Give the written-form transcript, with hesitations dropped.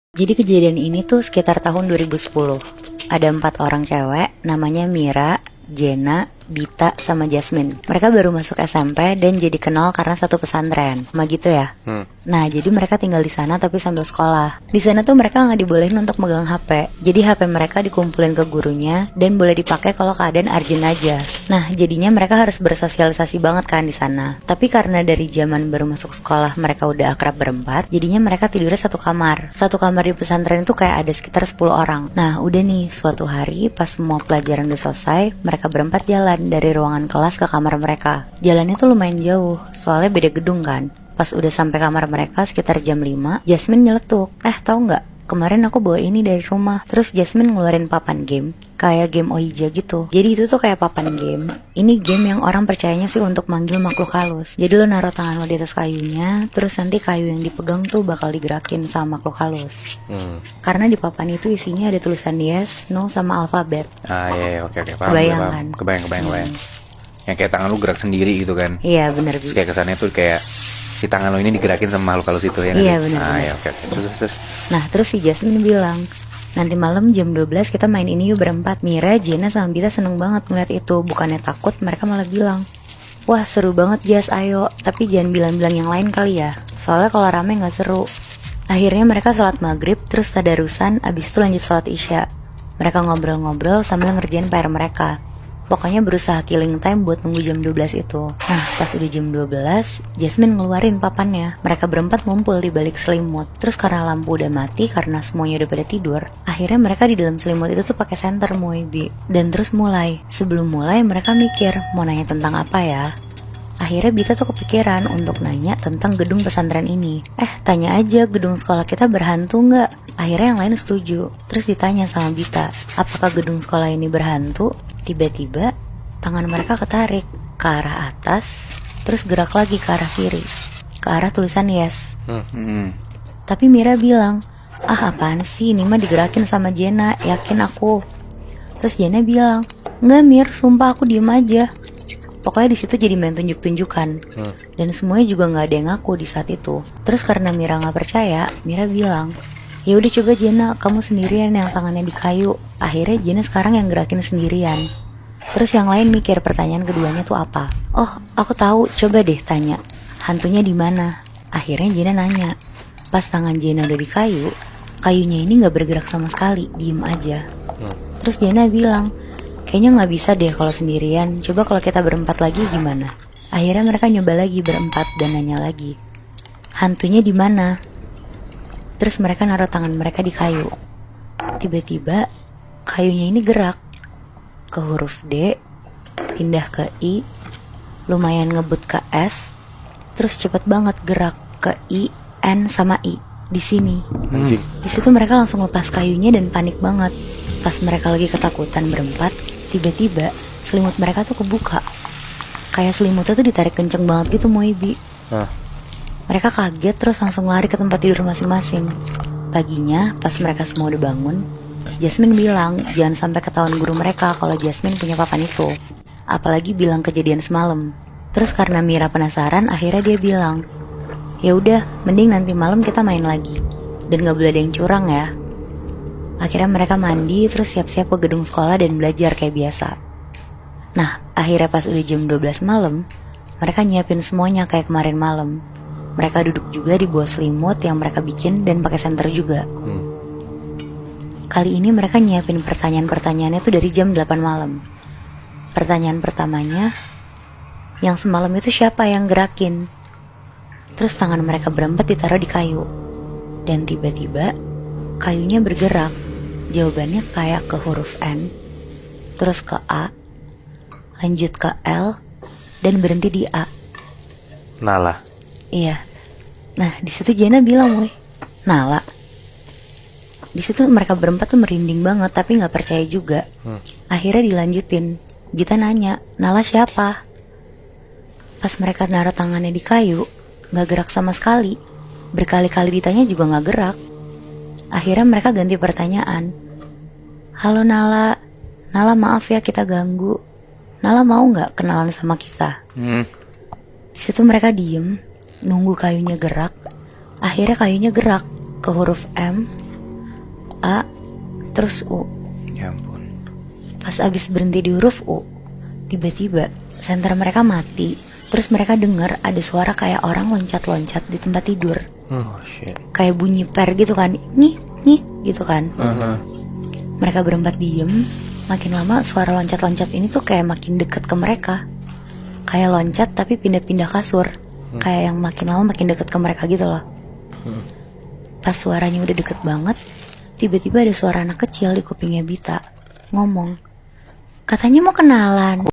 Jadi kejadian ini tuh sekitar tahun 2010. Ada 4 orang cewek, namanya Mira, Jena, Bita, sama Jasmine. Mereka baru masuk SMP dan jadi kenal karena satu pesantren. Sama gitu ya. Nah, jadi mereka tinggal di sana tapi sambil sekolah. Di sana tuh mereka nggak dibolehin untuk megang HP. Jadi HP mereka dikumpulin ke gurunya dan boleh dipakai kalau keadaan urgent aja. Nah, jadinya mereka harus bersosialisasi banget kan di sana. Tapi karena dari zaman baru masuk sekolah mereka udah akrab berempat, jadinya mereka tidurnya satu kamar. Satu kamar di pesantren itu kayak ada sekitar 10 orang. Nah, udah nih, suatu hari pas semua pelajaran udah selesai, mereka berempat jalan dari ruangan kelas ke kamar mereka. Jalannya tuh lumayan jauh, soalnya beda gedung kan. Pas udah sampai kamar mereka sekitar jam 5, Jasmine nyeletuk. Tahu nggak? Kemarin aku bawa ini dari rumah. Terus Jasmine ngeluarin papan game, kayak game Ouija gitu. Jadi itu tuh kayak papan game. Ini game yang orang percayanya sih untuk manggil makhluk halus. Jadi lo naruh tangan lo di atas kayunya, terus nanti kayu yang dipegang tuh bakal digerakin sama makhluk halus. Karena di papan itu isinya ada tulisan yes, no, sama alfabet. Iya, oke, paham. Kebayang. Kebayang. Yang kayak tangan lu gerak sendiri gitu kan. Iya bener Bi. Kayak kesannya tuh kayak si tangan lo ini digerakin sama makhluk halus itu ya. Iya bener. Iya, oke. Terus. Nah terus si Jasmine bilang, nanti malam jam 12 kita main ini yuk berempat. Mira, Jena, sama Bita seneng banget ngeliat itu. Bukannya takut, mereka malah bilang, wah seru banget Jas, ayo. Tapi jangan bilang-bilang yang lain kali ya, soalnya kalau rame gak seru. Akhirnya mereka sholat maghrib, terus tadarusan, abis itu lanjut sholat isya. Mereka ngobrol-ngobrol sambil ngerjain PR mereka. Pokoknya berusaha killing time buat nunggu jam 12 itu. Nah, pas udah jam 12, Jasmine ngeluarin papannya. Mereka berempat ngumpul di balik selimut. Terus karena lampu udah mati, karena semuanya udah pada tidur, akhirnya mereka di dalam selimut itu tuh pakai senter Moebi. Dan terus mulai. Sebelum mulai, mereka mikir mau nanya tentang apa ya. Akhirnya Bita tuh kepikiran untuk nanya tentang gedung pesantren ini. Tanya aja, gedung sekolah kita berhantu nggak? Akhirnya yang lain setuju. Terus ditanya sama Bita, apakah gedung sekolah ini berhantu? Tiba-tiba tangan mereka ketarik ke arah atas, terus gerak lagi ke arah kiri, ke arah tulisan yes. Tapi Mira bilang, apaan sih, ini mah digerakin sama Jena, yakin aku. Terus Jena bilang, enggak Mir, sumpah aku diem aja. Pokoknya di situ jadi main tunjuk-tunjukkan. Dan semuanya juga nggak ada yang ngaku di saat itu. Terus karena Mira nggak percaya, Mira bilang, ya udah coba Jena, kamu sendirian yang tangannya di kayu. Akhirnya Jena sekarang yang gerakin sendirian. Terus yang lain mikir pertanyaan keduanya tuh apa. Oh, aku tahu, coba deh tanya, hantunya di mana? Akhirnya Jena nanya. Pas tangan Jena udah di kayu, kayunya ini nggak bergerak sama sekali, diem aja. Terus Jena bilang, kayaknya nggak bisa deh kalau sendirian. Coba kalau kita berempat lagi gimana? Akhirnya mereka nyoba lagi berempat dan nanya lagi, hantunya di mana? Terus mereka naruh tangan mereka di kayu. Tiba-tiba kayunya ini gerak ke huruf D, pindah ke I, lumayan ngebut ke S, terus cepet banget gerak ke I, N sama I di sini. Di situ mereka langsung lepas kayunya dan panik banget. Pas mereka lagi ketakutan berempat, tiba-tiba selimut mereka tuh kebuka. Kayak selimutnya tuh ditarik kenceng banget gitu Moebi. Mereka kaget terus langsung lari ke tempat tidur masing-masing. Paginya pas mereka semua udah bangun, Jasmine bilang jangan sampai ketahuan guru mereka kalau Jasmine punya papan itu. Apalagi bilang kejadian semalam. Terus karena Mira penasaran, akhirnya dia bilang, ya udah, mending nanti malam kita main lagi. Dan gak boleh ada yang curang ya. Akhirnya mereka mandi terus siap-siap ke gedung sekolah dan belajar kayak biasa. Nah, akhirnya pas udah jam 12 malam, mereka nyiapin semuanya kayak kemarin malam. Mereka duduk juga di bawah selimut yang mereka bikin dan pakai senter juga. Kali ini mereka nyiapin pertanyaan-pertanyaannya tuh dari jam 8 malam. Pertanyaan pertamanya, yang semalam itu siapa yang gerakin? Terus tangan mereka berempat ditaruh di kayu. Dan tiba-tiba kayunya bergerak. Jawabannya kayak ke huruf N, terus ke A, lanjut ke L, dan berhenti di A. Nala. Iya. Nah di situ Jena bilang, weh, Nala. Di situ mereka berempat tuh merinding banget tapi nggak percaya juga. Akhirnya dilanjutin. Gita nanya, Nala siapa? Pas mereka naruh tangannya di kayu, nggak gerak sama sekali. Berkali-kali ditanya juga nggak gerak. Akhirnya mereka ganti pertanyaan. Halo Nala, Nala maaf ya kita ganggu. Nala mau nggak kenalan sama kita? Di situ mereka diem, nunggu kayunya gerak. Akhirnya kayunya gerak ke huruf M, A, terus U. Ya ampun. Pas abis berhenti di huruf U, tiba-tiba senter mereka mati. Terus mereka dengar ada suara kayak orang loncat-loncat di tempat tidur. Oh shit. Kayak bunyi per gitu kan, ngik ngik gitu kan. Mereka berempat diem. Makin lama suara loncat-loncat ini tuh kayak makin deket ke mereka. Kayak loncat tapi pindah-pindah kasur. Kayak yang makin lama makin deket ke mereka gitu loh. Pas suaranya udah deket banget, tiba-tiba ada suara anak kecil di kupingnya Bita ngomong, katanya mau kenalan.